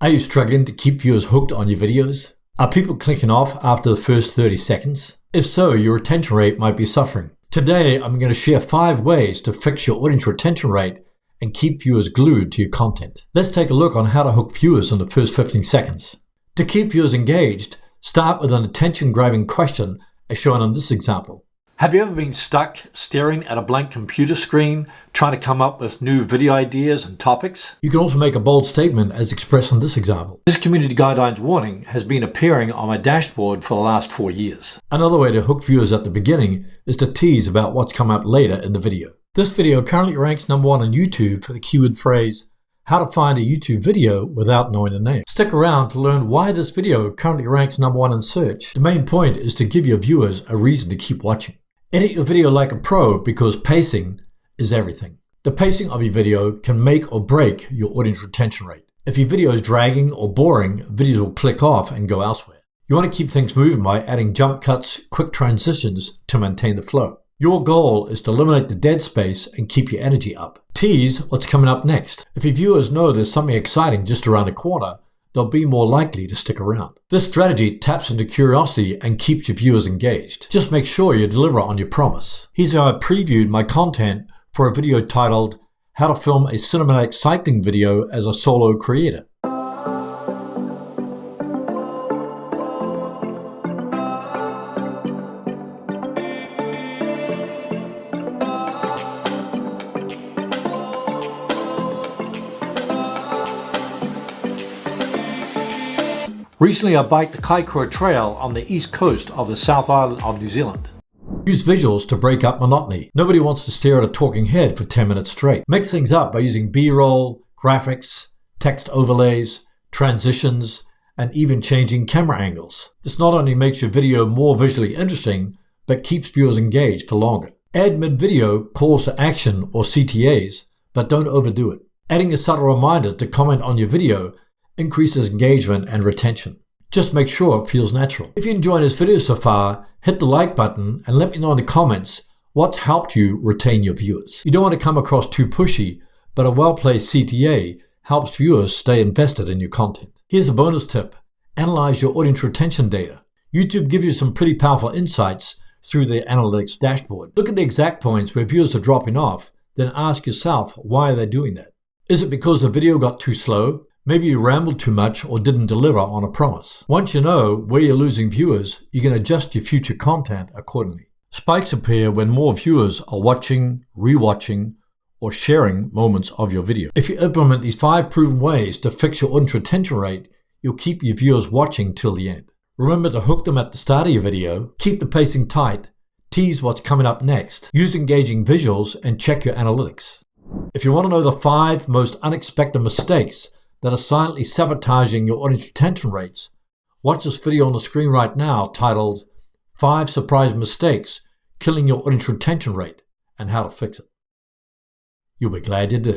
Are you struggling to keep viewers hooked on your videos? Are people clicking off after the first 30 seconds? If so, your retention rate might be suffering. Today, I'm going to share 5 ways to fix your audience retention rate and keep viewers glued to your content. Let's take a look on how to hook viewers in the first 15 seconds. To keep viewers engaged, start with an attention-grabbing question as shown in this example. Have you ever been stuck staring at a blank computer screen trying to come up with new video ideas and topics? You can also make a bold statement as expressed in this example. This community guidelines warning has been appearing on my dashboard for the last 4 years. Another way to hook viewers at the beginning is to tease about what's come up later in the video. This video currently ranks #1 on YouTube for the keyword phrase, how to find a YouTube video without knowing the name. Stick around to learn why this video currently ranks #1 in search. The main point is to give your viewers a reason to keep watching. Edit your video like a pro because pacing is everything. The pacing of your video can make or break your audience retention rate. If your video is dragging or boring, videos will click off and go elsewhere. You want to keep things moving by adding jump cuts, quick transitions to maintain the flow. Your goal is to eliminate the dead space and keep your energy up. Tease what's coming up next. If your viewers know there's something exciting just around the corner, they'll be more likely to stick around. This strategy taps into curiosity and keeps your viewers engaged. Just make sure you deliver on your promise. Here's how I previewed my content for a video titled, How to Film a Cinematic Cycling Video as a Solo Creator. Recently, I biked the Kaikoura Trail on the east coast of the South Island of New Zealand. Use visuals to break up monotony. Nobody wants to stare at a talking head for 10 minutes straight. Mix things up by using B-roll, graphics, text overlays, transitions, and even changing camera angles. This not only makes your video more visually interesting, but keeps viewers engaged for longer. Add mid-video calls to action or CTAs, but don't overdo it. Adding a subtle reminder to comment on your video increases engagement and retention. Just make sure it feels natural. If you enjoyed this video so far, hit the like button and let me know in the comments what's helped you retain your viewers. You don't want to come across too pushy, but a well-placed CTA helps viewers stay invested in your content. Here's a bonus tip. Analyze your audience retention data. YouTube gives you some pretty powerful insights through the analytics dashboard. Look at the exact points where viewers are dropping off, then ask yourself why they're doing that. Is it because the video got too slow? Maybe you rambled too much or didn't deliver on a promise. Once you know where you're losing viewers, you can adjust your future content accordingly. Spikes appear when more viewers are watching, rewatching, or sharing moments of your video. If you implement these 5 proven ways to fix your audience retention rate, you'll keep your viewers watching till the end. Remember to hook them at the start of your video, keep the pacing tight, tease what's coming up next, use engaging visuals, and check your analytics. If you want to know the 5 most unexpected mistakes that are silently sabotaging your audience retention rates, watch this video on the screen right now titled 5 Surprise Mistakes Killing Your Audience Retention Rate and How to Fix It. You'll be glad you did.